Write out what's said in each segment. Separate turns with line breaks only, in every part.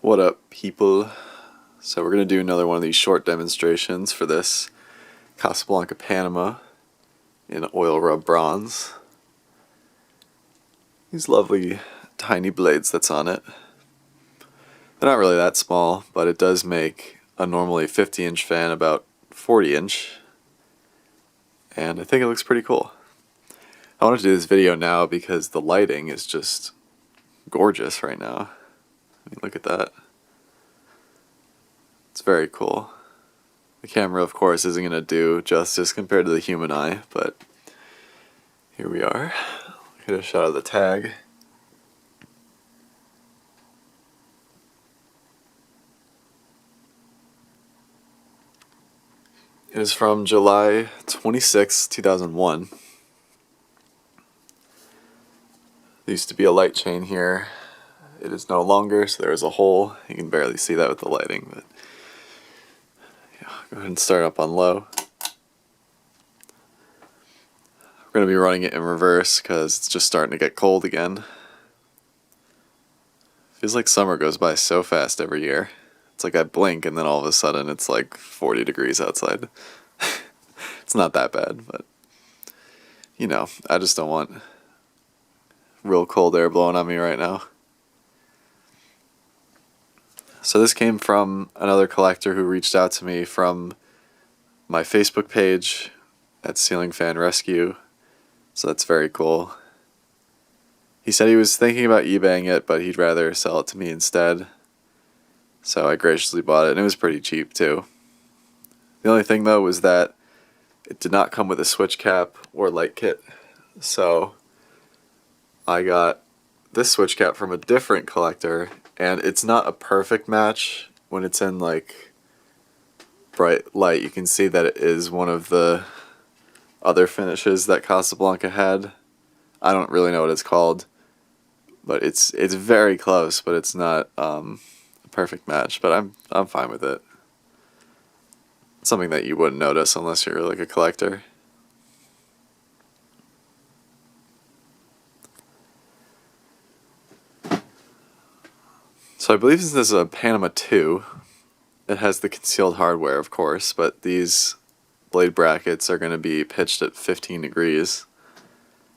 What up, people? So we're going to do another one of these short demonstrations for this Casablanca Panama in oil rub bronze. These lovely tiny blades that's on it. They're not really that small, but it does make a normally 50-inch fan about 40-inch. And I think it looks pretty cool. I wanted to do this video now because the lighting is just gorgeous right now. I mean, look at that. It's very cool. The camera, of course, isn't going to do justice compared to the human eye, but here we are. Get a shot of the tag. It is from July 26, 2001. There used to be a light chain here. It is no longer, so there is a hole. You can barely see that with the lighting, but yeah, go ahead and start up on low. We're going to be running it in reverse because it's just starting to get cold again. Feels like summer goes by so fast every year. It's like I blink and then all of a sudden it's like 40 degrees outside. It's not that bad, but you know, I just don't want real cold air blowing on me right now. So this came from another collector who reached out to me from my Facebook page at Ceiling Fan Rescue. So that's very cool. He said he was thinking about eBaying it, but he'd rather sell it to me instead. So I graciously bought it, and it was pretty cheap too. The only thing though was that it did not come with a switch cap or light kit. So I got this switch cap from a different collector, and it's not a perfect match. When it's in like bright light, you can see that it is one of the other finishes that Casablanca had. I don't really know what it's called, but it's very close, but it's not a perfect match. But I'm fine with it. Something that you wouldn't notice unless you're like a collector. So I believe this is a Panama 2. It has the concealed hardware, of course, but these blade brackets are going to be pitched at 15 degrees.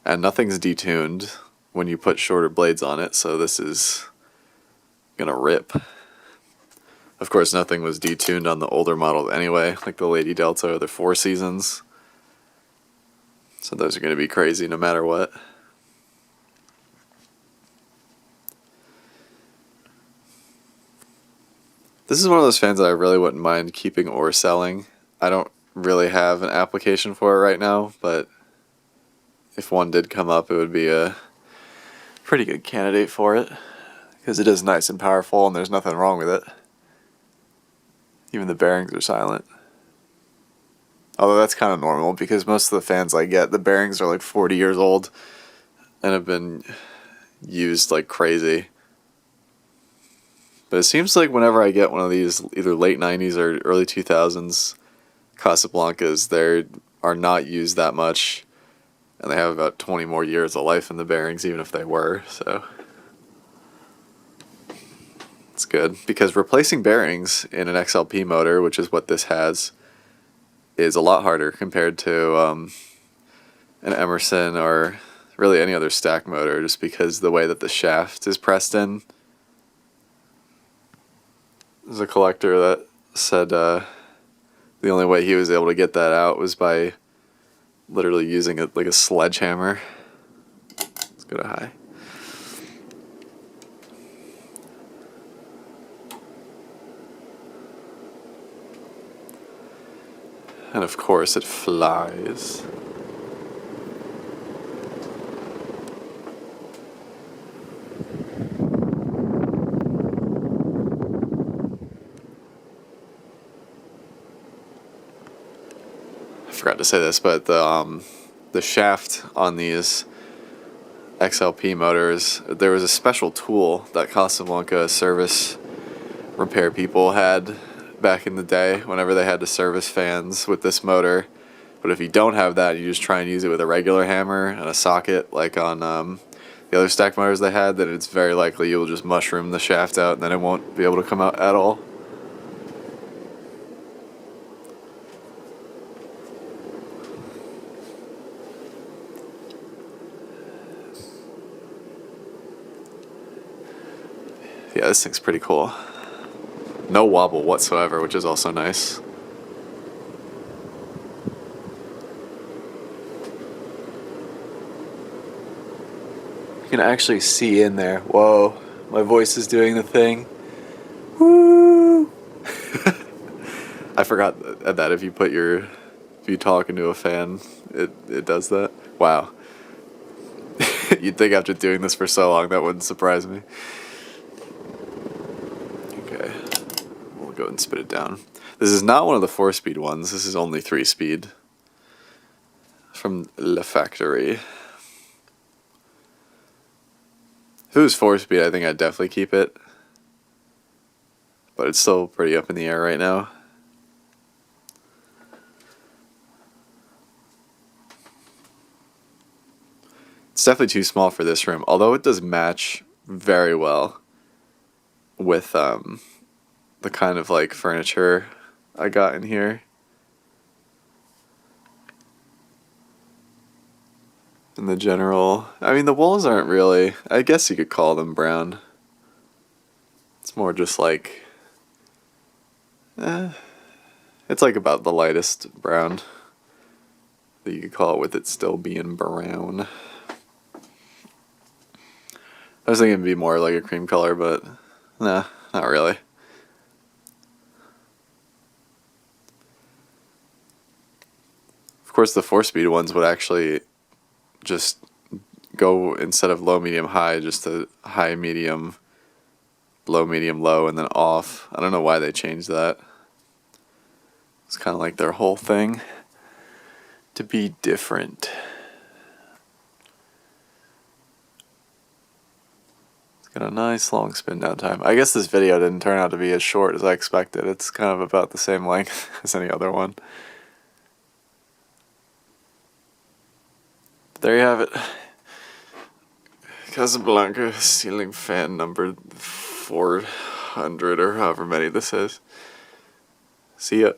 And nothing's detuned when you put shorter blades on it, so this is going to rip. Of course, nothing was detuned on the older model anyway, like the Lady Delta or the Four Seasons. So those are going to be crazy no matter what. This is one of those fans that I really wouldn't mind keeping or selling. I don't really have an application for it right now, but if one did come up, it would be a pretty good candidate for it, because it is nice and powerful and there's nothing wrong with it. Even the bearings are silent. Although that's kind of normal, because most of the fans I get, the bearings are like 40 years old and have been used like crazy. But it seems like whenever I get one of these, either late 90s or early 2000s Casablancas, they are not used that much, and they have about 20 more years of life in the bearings, even if they were, so it's good. Because replacing bearings in an XLP motor, which is what this has, is a lot harder compared to an Emerson or really any other stack motor, just because the way that the shaft is pressed in. There's a collector that said the only way he was able to get that out was by literally using it like a sledgehammer. Let's go to high. And of course it flies. I forgot to say this, but the shaft on these XLP motors, there was a special tool that Casablanca service repair people had back in the day whenever they had to service fans with this motor. But if you don't have that, you just try and use it with a regular hammer and a socket, like on the other stack motors they had, then it's very likely you'll just mushroom the shaft out and then it won't be able to come out at all. Yeah, this thing's pretty cool. No wobble whatsoever, which is also nice. You can actually see in there. Whoa, my voice is doing the thing. Woo! I forgot that if you talk into a fan, it does that. Wow. You'd think after doing this for so long that wouldn't surprise me. Okay, we'll go and spit it down. This is not one of the 4-speed ones. This is only 3-speed. From La Factory. If it was 4-speed, I think I'd definitely keep it. But it's still pretty up in the air right now. It's definitely too small for this room, although it does match very well with the kind of like furniture I got in here. And the general, I mean, the walls aren't really, I guess you could call them brown. It's more just like, it's like about the lightest brown that you could call it with it still being brown. I was thinking it'd be more like a cream color, but nah, not really. Of course, the 4-speed ones would actually just go, instead of low, medium, high, just a high, medium, low, and then off. I don't know why they changed that. It's kind of like their whole thing to be different. It's got a nice long spin down time. I guess this video didn't turn out to be as short as I expected. It's kind of about the same length as any other one. There you have it. Casablanca ceiling fan number 400 or however many this is. See ya.